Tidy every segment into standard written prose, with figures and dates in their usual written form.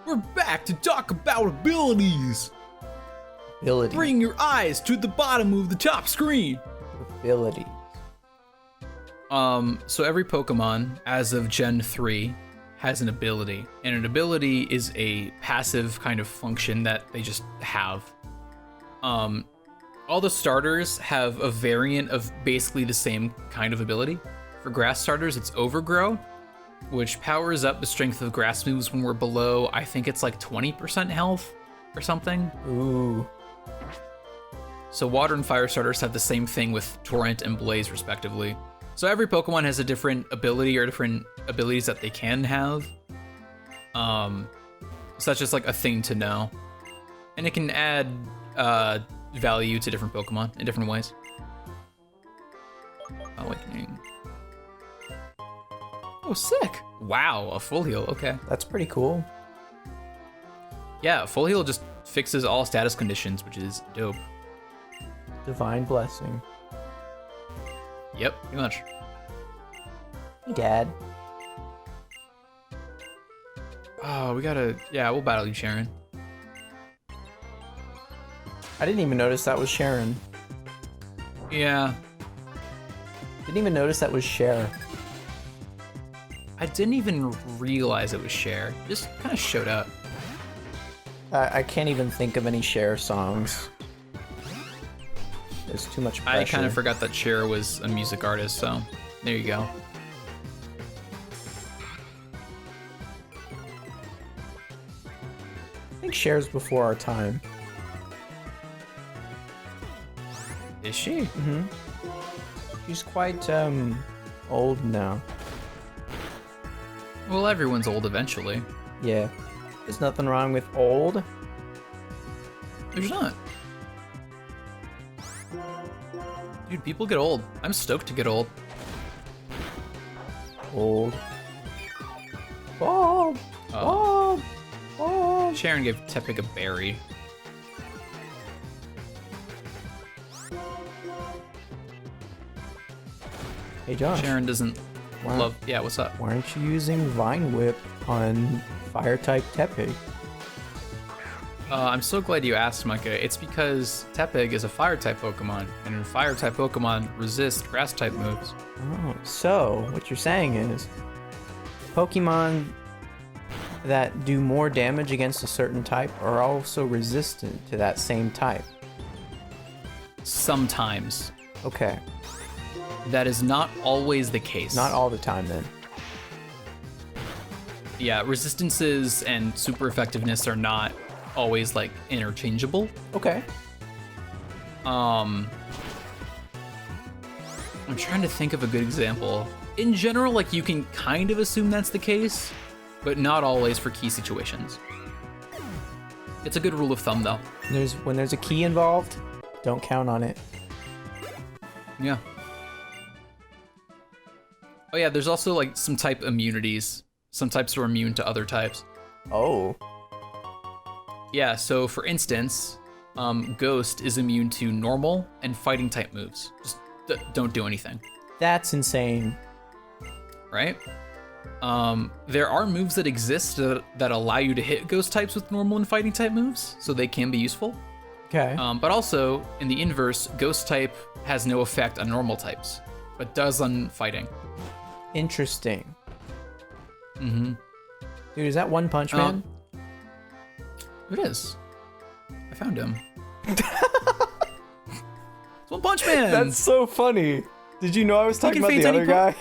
We're back to talk about abilities. Ability. Bring your eyes to the bottom of the top screen. Ability. So every Pokemon, as of Gen 3, has an ability. And an ability is a passive kind of function that they just have. All the starters have a variant of basically the same kind of ability. For grass starters, it's Overgrow, which powers up the strength of grass moves when we're below, I think it's like 20% health or something. Ooh. So water and fire starters have the same thing with Torrent and Blaze respectively. So every Pokemon has a different ability or different abilities that they can have. So that's just like a thing to know. And it can add value to different Pokemon in different ways. Awakening. Oh, sick. Wow, a full heal, okay. That's pretty cool. Yeah, full heal just fixes all status conditions, which is dope. Divine blessing. Yep, pretty much. Hey, Dad. Oh, we'll battle you, Sharon. I didn't even notice that was Sharon. Yeah. Didn't even notice that was Cher. I didn't even realize it was Cher. Just kind of showed up. I can't even think of any Cher songs. There's too much pressure. I kind of forgot that Cher was a music artist, so there you go. I think Cher's before our time. Is she? Mm-hmm. She's quite old now. Well, everyone's old eventually. Yeah. There's nothing wrong with old. There's not. Dude, people get old. I'm stoked to get old. Old. Bob! Oh. Bob! Bob! Sharon gave Tepig a berry. Hey, Josh. Sharon doesn't love... Yeah, what's up? Why aren't you using Vine Whip on Fire-type Tepig? I'm so glad you asked, Micah. It's because Tepig is a Fire-type Pokemon, and Fire-type Pokemon resist Grass-type moves. Oh, so what you're saying is Pokemon that do more damage against a certain type are also resistant to that same type. Sometimes. Okay. That is not always the case. Not all the time, then. Yeah, resistances and super effectiveness are not always like interchangeable. Okay. I'm trying to think of a good example. In general, like you can kind of assume that's the case, but not always for key situations. It's a good rule of thumb though. When there's a key involved, don't count on it. Yeah. Oh yeah, there's also like some type immunities. Some types are immune to other types. Oh. Yeah, so for instance, Ghost is immune to normal and fighting type moves. Just don't do anything. That's insane. Right? There are moves that exist that allow you to hit Ghost types with normal and fighting type moves, so they can be useful. Okay. But also, in the inverse, Ghost type has no effect on normal types, but does on fighting. Interesting. Mm-hmm. Dude, is that One Punch Man? It is. I found him. It's One Punch Man! That's so funny. Did you know I was talking about the other guy?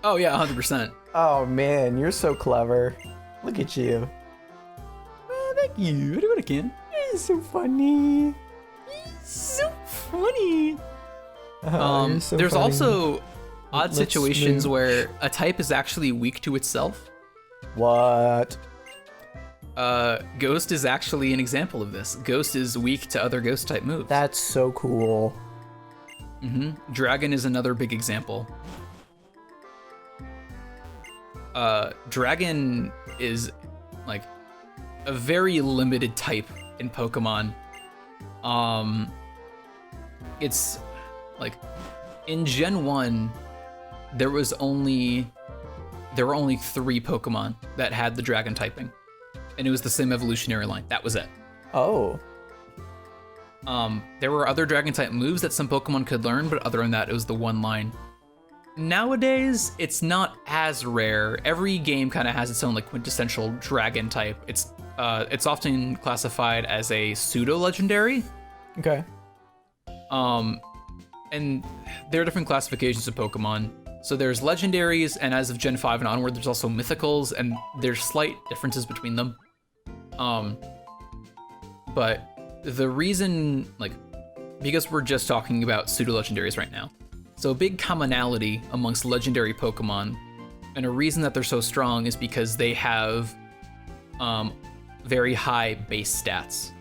Oh yeah, 100%. Oh man, you're so clever. Look at you. Oh, thank you. I do what I can. You're so funny. So funny. You're so there's funny. also odd Let's situations smooch. where a type is actually weak to itself. What? Ghost is actually an example of this. Ghost is weak to other Ghost type moves. That's so cool. Mm-hmm. Dragon is another big example. Dragon is like a very limited type in Pokemon. It's like in Gen 1, there were only 3 Pokemon that had the Dragon typing. and it was the same evolutionary line. That was it. Oh. There were other dragon type moves that some Pokemon could learn, but other than that, it was the one line. Nowadays, it's not as rare. Every game kind of has its own like quintessential dragon type. It's often classified as a pseudo legendary. Okay. And there are different classifications of Pokemon. So there's legendaries, and as of Gen 5 and onward, there's also mythicals, and there's slight differences between them. But the reason, like, because we're just talking about pseudo-legendaries right now. So a big commonality amongst legendary Pokemon, and a reason that they're so strong is because they have very high base stats.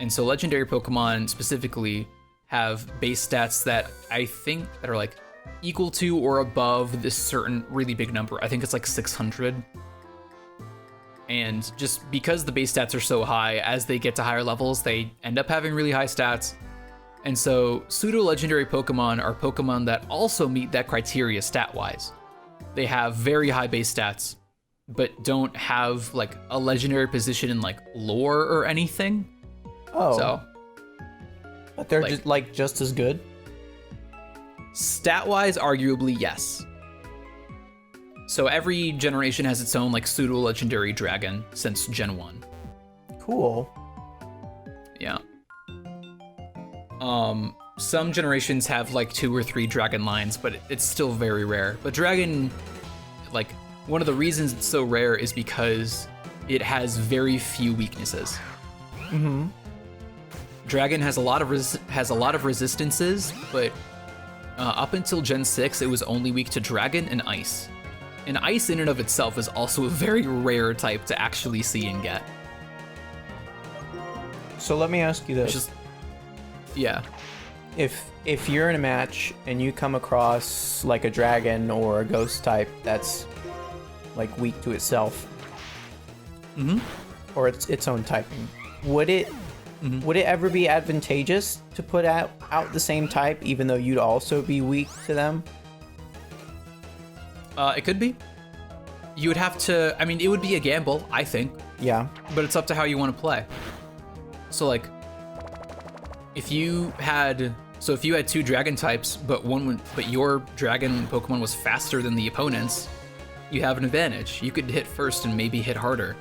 And so legendary Pokemon specifically have base stats that I think that are like equal to or above this certain really big number. I think it's like 600. And just because the base stats are so high, as they get to higher levels, they end up having really high stats. And so pseudo-legendary Pokemon are Pokemon that also meet that criteria stat-wise. They have very high base stats, but don't have like a legendary position in like lore or anything. Oh. So, but they're like, just as good? Stat-wise, arguably, yes. So every generation has its own like pseudo-legendary dragon since Gen 1. Cool. Yeah. Some generations have like 2 or 3 dragon lines, but it's still very rare. But dragon, like, one of the reasons it's so rare is because it has very few weaknesses. Mm-hmm. Dragon has a lot of resistances, but up until Gen 6, it was only weak to dragon and ice. And ice in and of itself is also a very rare type to actually see and get. So let me ask you this. Yeah. If you're in a match and you come across like a dragon or a ghost type that's like weak to itself, or its own typing, would it ever be advantageous to put out the same type even though you'd also be weak to them? It could be. You would have to, I mean, it would be a gamble, I think. Yeah. But it's up to how you want to play. So like, if you had 2 dragon types, but your dragon Pokemon was faster than the opponent's, you have an advantage. You could hit first and maybe hit harder.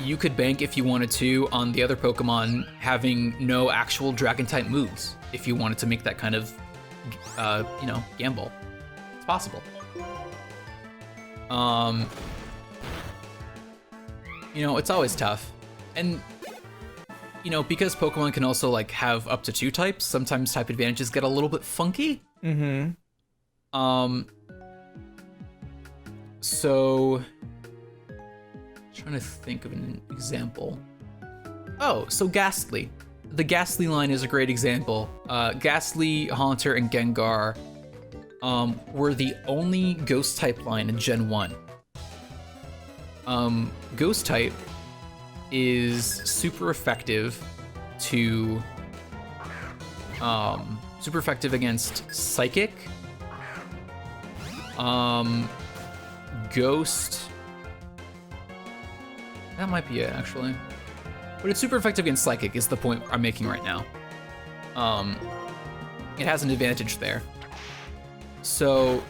You could bank if you wanted to on the other Pokemon having no actual dragon type moves if you wanted to make that kind of, gamble. It's possible. It's always tough. And, because Pokemon can also, like, have up to 2 types, sometimes type advantages get a little bit funky. So, trying to think of an example. Oh, so Ghastly. The Ghastly line is a great example. Ghastly, Haunter, and Gengar were the only Ghost type line in Gen 1. Ghost type is super effective against Psychic, Ghost. That might be it, actually. But it's super effective against Psychic is the point I'm making right now. It has an advantage there. So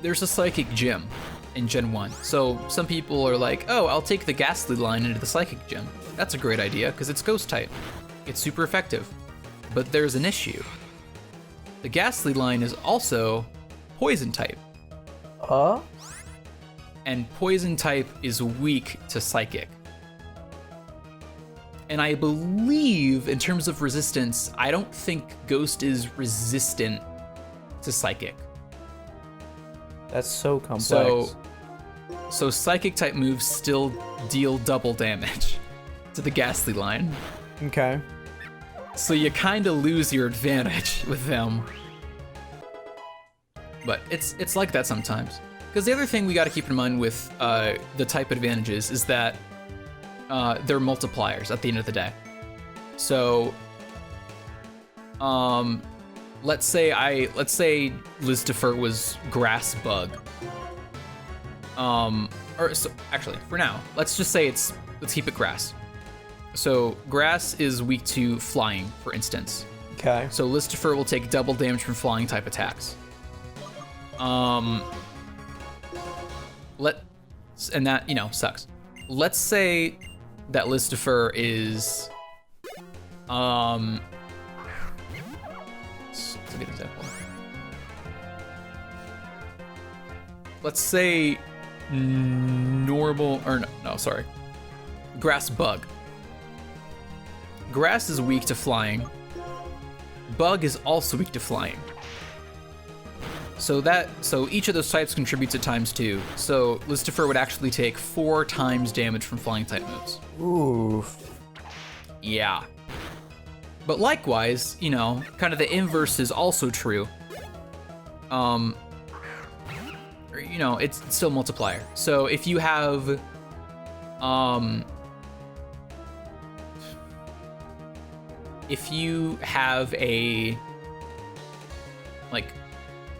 there's a Psychic gym in Gen 1. So some people are like, oh, I'll take the Ghastly line into the Psychic gym. That's a great idea, because it's Ghost type. It's super effective. But there's an issue. The Ghastly line is also Poison type. And Poison type is weak to Psychic. And I believe, in terms of resistance, I don't think Ghost is resistant to Psychic. That's so complex. So Psychic type moves still deal double damage to the Ghastly line. Okay. So you kind of lose your advantage with them. But it's like that sometimes. Because the other thing we got to keep in mind with the type advantages is that they're multipliers at the end of the day. So, let's say Listifer was Grass Bug. Or so actually, for now, let's just say let's keep it grass. So grass is weak to flying, for instance. Okay. So Listifer will take double damage from flying type attacks. And that, sucks. Let's say that Listifer is, let's a good example. Let's say grass bug. Grass is weak to flying. Bug is also weak to flying. So each of those types contributes at times 2. So Listifer would actually take 4 times damage from flying type moves. Ooh. Yeah. But likewise, kind of the inverse is also true. It's still multiplier. So if you have,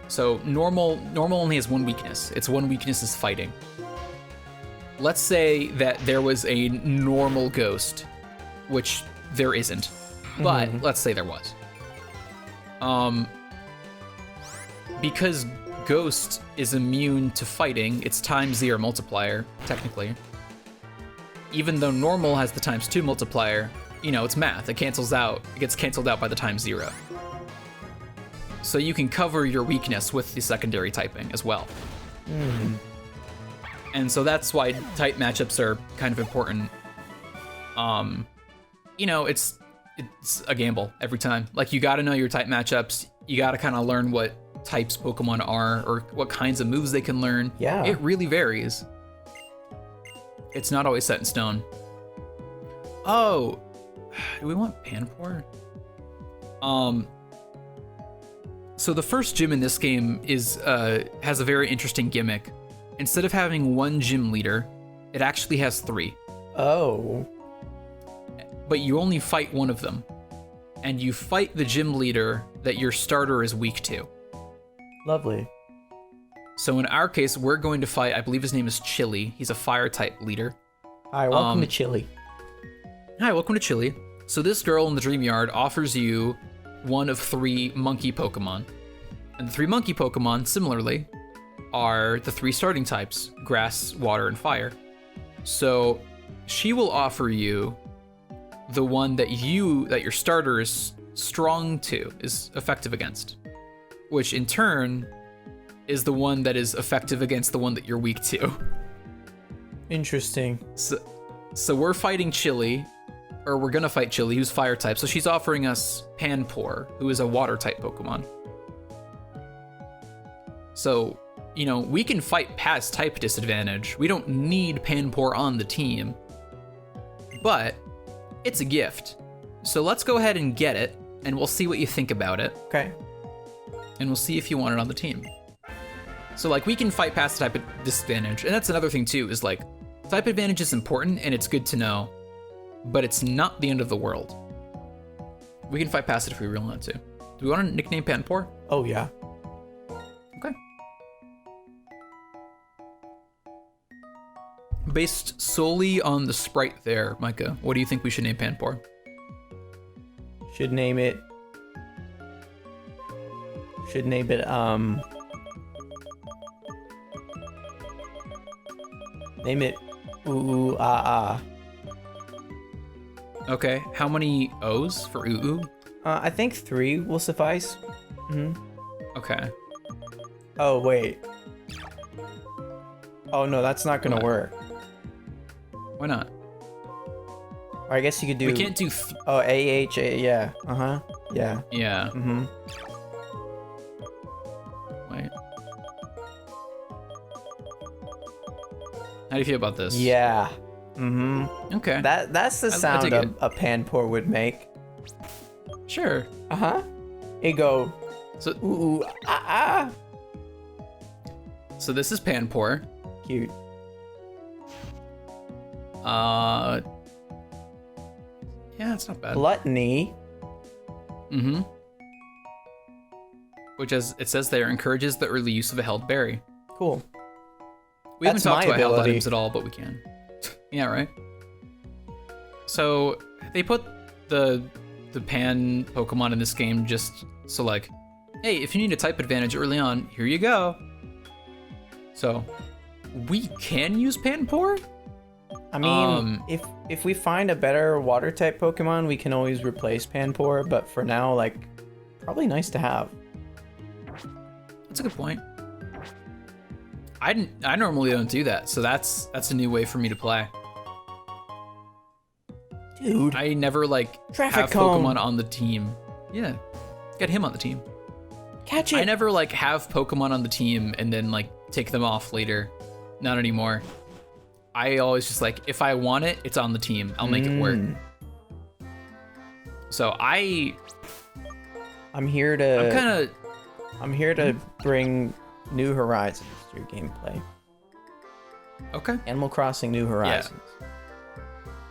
so normal only has one weakness. Its one weakness is fighting. Let's say that there was a normal ghost, which there isn't, but let's say there was. Because ghost is immune to fighting, it's ×0 multiplier, technically. Even though normal has the ×2 multiplier, it's math. It gets canceled out by the ×0. So you can cover your weakness with the secondary typing as well. And so that's why type matchups are kind of important. It's a gamble every time. Like, you gotta know your type matchups. You gotta kind of learn what types Pokemon are, or what kinds of moves they can learn. Yeah. It really varies. It's not always set in stone. Oh, do we want Panpour? So the first gym in this game has a very interesting gimmick. Instead of having one gym leader, it actually has 3. Oh. But you only fight one of them. And you fight the gym leader that your starter is weak to. Lovely. So in our case, we're going to fight, I believe his name is Chili. He's a fire type leader. Hi, welcome to Chili. Hi, welcome to Chili. So this girl in the Dream Yard offers you one of 3 monkey Pokemon. And the 3 monkey Pokemon, similarly, are the 3 starting types: grass, water, and fire. So she will offer you the one that your starter is strong to, is effective against, which in turn is the one that is effective against the one that you're weak to. Interesting. So we're fighting Chili, or we're gonna fight Chili, who's fire type. So she's offering us Panpour, who is a water type Pokemon. So, we can fight past type disadvantage. We don't need Panpour on the team, but it's a gift. So let's go ahead and get it, and we'll see what you think about it. Okay. And we'll see if you want it on the team. So we can fight past the type disadvantage. And that's another thing too, is type advantage is important and it's good to know, but it's not the end of the world. We can fight past it if we really want to. Do we want to nickname Panpour? Oh, yeah. Okay. Based solely on the sprite there, Micah, what do you think we should name Panpour? Should name it, name it OooOooAhAh. Okay, how many O's for OooOo? I think 3 will suffice. Okay. Oh, wait. Oh, no, that's not gonna What? work. Why not? Or I guess you could do... We can't do... Oh, AHA, yeah. Uh-huh. Yeah. Yeah. Mm-hmm. Wait. How do you feel about this? Yeah. Mm-hmm. Okay. That's the I sound dig it. a Panpour would make. Sure. Uh-huh. It go... So, OooOooAhAh. so this is Panpour. Cute. Yeah, it's not bad. Gluttony. Mm-hmm. Which, as it says there, encourages the early use of a held berry. Cool. We haven't That's talked my about held ability. items at all, but we can. Yeah, right. So they put the pan Pokemon in this game just so like, hey, if you need a type advantage early on, here you go. So we can use Panpour. I mean, if we find a better water type Pokemon, we can always replace Panpour. But for now, like, probably nice to have. That's a good point. I normally don't do that, so that's a new way for me to play. Dude, I never like Traffic have cone. Pokemon on the team. Yeah, get him on the team. catch it. I never like have Pokemon on the team and then like take them off later. Not anymore. I always just like, if I want it, it's on the team. I'll make it work. So I'm here to. kind I'm here to bring New Horizons to your gameplay. of okay. Animal Crossing New Horizons.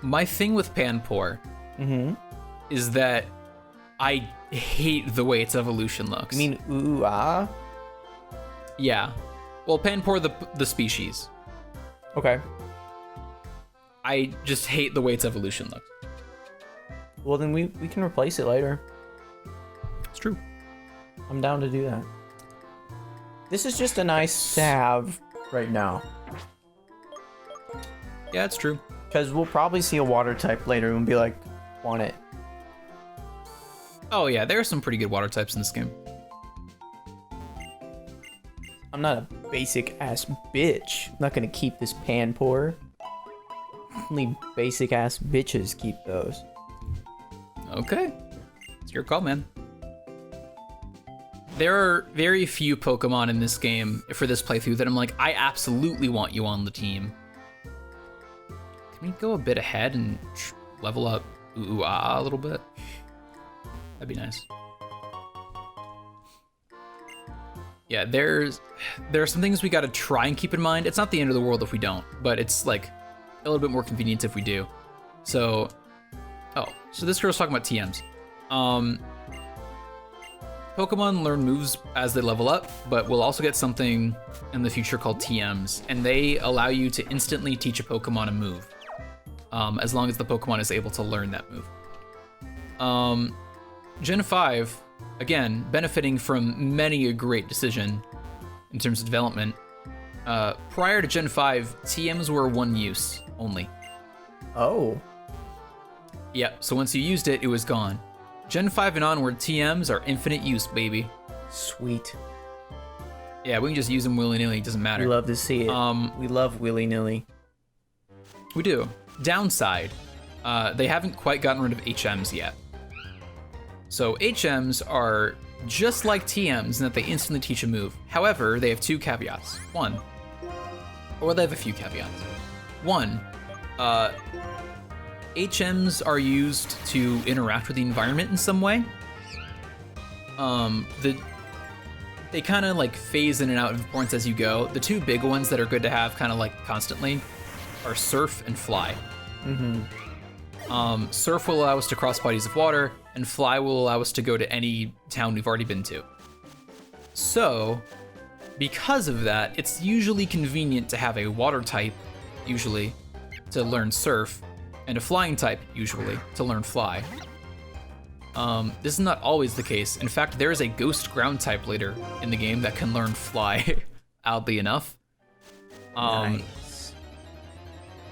My thing with Panpour is that I hate the way its evolution looks. You mean OooOooAhAh? Yeah. Well, Panpour the species. Okay. I just hate the way its evolution looks. Well, then we can replace it later. It's true. I'm down to do that. This is just a nice to have right now. Yeah, it's true. Because we'll probably see a water type later and be like, want it. Oh yeah, there are some pretty good water types in this game. I'm not a basic ass bitch. I'm not gonna keep this Panpour. Only basic ass bitches keep those. Okay. It's your call, man. There are very few Pokemon in this game for this playthrough that I'm like, I absolutely want you on the team. Can we go a bit ahead and level up OooOooAhAh a little bit? That'd be nice. Yeah, there are some things we gotta try and keep in mind. It's not the end of the world if we don't, but it's like a little bit more convenient if we do. So, so this girl's talking about TMs. Pokemon learn moves as they level up, but we'll also get something in the future called TMs, and they allow you to instantly teach a Pokemon a move, as long as the Pokemon is able to learn that move. Gen 5, again, benefiting from many a great decision in terms of development. Prior to Gen 5, TMs were one use only. Oh. Yeah, so once you used it, it was gone. Gen 5 and onward, TMs are infinite use, baby. Sweet. Yeah, we can just use them willy-nilly, it doesn't matter. We love to see it. We love willy-nilly. We do. Downside, they haven't quite gotten rid of HMs yet. So HMs are just like TMs in that they instantly teach a move. However, they have two caveats. One, or they have a few caveats. One, HMs are used to interact with the environment in some way. They kind of like phase in and out of importance as you go. The two big ones that are good to have kind of like constantly are Surf and Fly. Surf will allow us to cross bodies of water, and Fly will allow us to go to any town we've already been to. So, because of that, it's usually convenient to have a water type, usually, to learn Surf, and a flying type, usually, to learn Fly. This is not always the case. In fact, there is a ghost ground type later in the game that can learn Fly, oddly enough. Nice.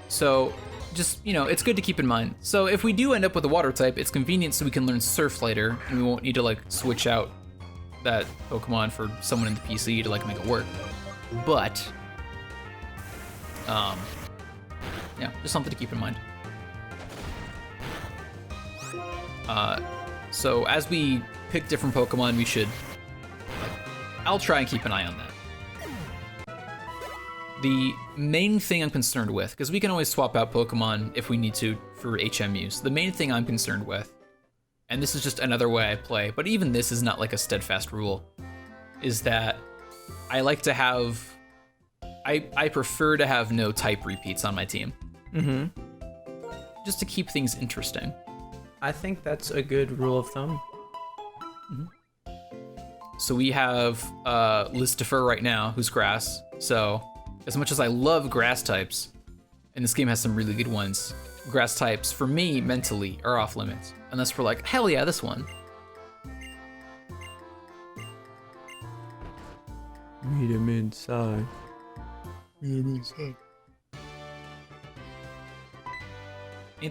So, just, it's good to keep in mind. So if we do end up with a water type, it's convenient so we can learn Surf later, and we won't need to, like, switch out that Pokemon for someone in the PC to, like, make it work. But, yeah, just something to keep in mind. So as we pick different Pokemon, we should, I'll try and keep an eye on that. The main thing I'm concerned with, because we can always swap out Pokemon if we need to for HM use, the main thing I'm concerned with, and this is just another way I play, but even this is not like a steadfast rule, is that I like to have, I prefer to have no type repeats on my team. Just to keep things interesting. I think that's a good rule of thumb. So we have Listifer right now, who's grass, so as much as I love grass types, and this game has some really good ones, grass types, for me, mentally, are off limits. Unless we're like, hell yeah, this one. Meet him inside. Ain't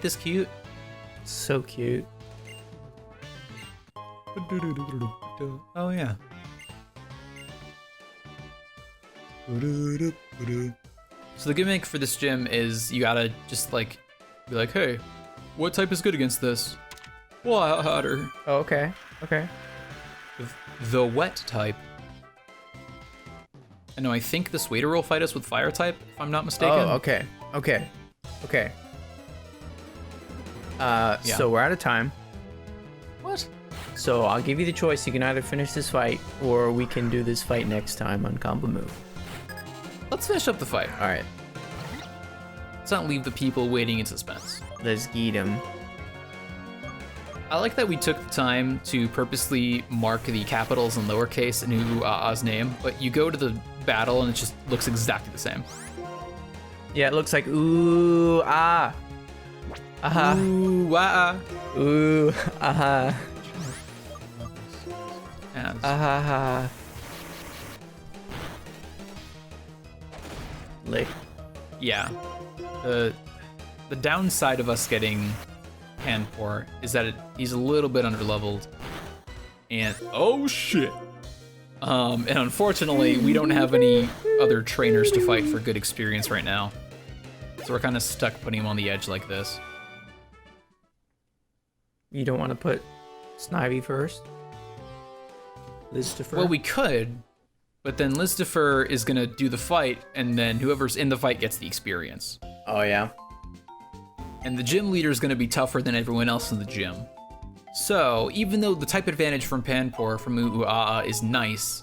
this cute? So cute. Oh yeah. So the gimmick for this gym is you gotta just like be like, hey, what type is good against this? Water. Oh, okay. Okay. The wet type. And no, I think this waiter will fight us with fire type, if I'm not mistaken. Oh, okay. Okay. Okay. So we're out of time. What? So I'll give you the choice. You can either finish this fight, or we can do this fight next time on Combo Move. Let's finish up the fight. All right. Let's not leave the people waiting in suspense. Let's get him. I like that we took the time to purposely mark the capitals in lowercase in OooOooAhAh's name, but you go to the battle and it just looks exactly the same. Yeah, it looks like ooh ah. Aha. Ooh, ah, Ooh aha. ah. Aha. Lick. Yeah. The downside of us getting Panpour is that he's a little bit underleveled. And oh shit. And unfortunately, we don't have any other trainers to fight for good experience right now. So we're kind of stuck putting him on the edge like this. You don't want to put Snivy first? Listifer? Well, we could, but then Listifer is gonna do the fight, and then whoever's in the fight gets the experience. Oh, yeah. And the gym leader is gonna be tougher than everyone else in the gym. So, even though the type advantage from Panpour from OooOooAhAh is nice,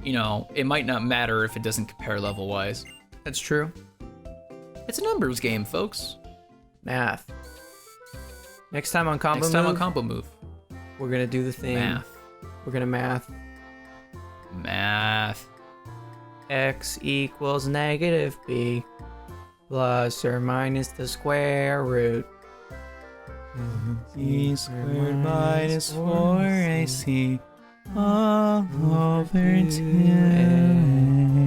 you know, it might not matter if it doesn't compare level-wise. That's true. It's a numbers game, folks. Math. Next time on Combo Next time on Move, Combo Move. we're gonna do the thing. Math. We're gonna math. Math. X equals negative b plus or minus the square root. C squared minus 4ac all over 2a.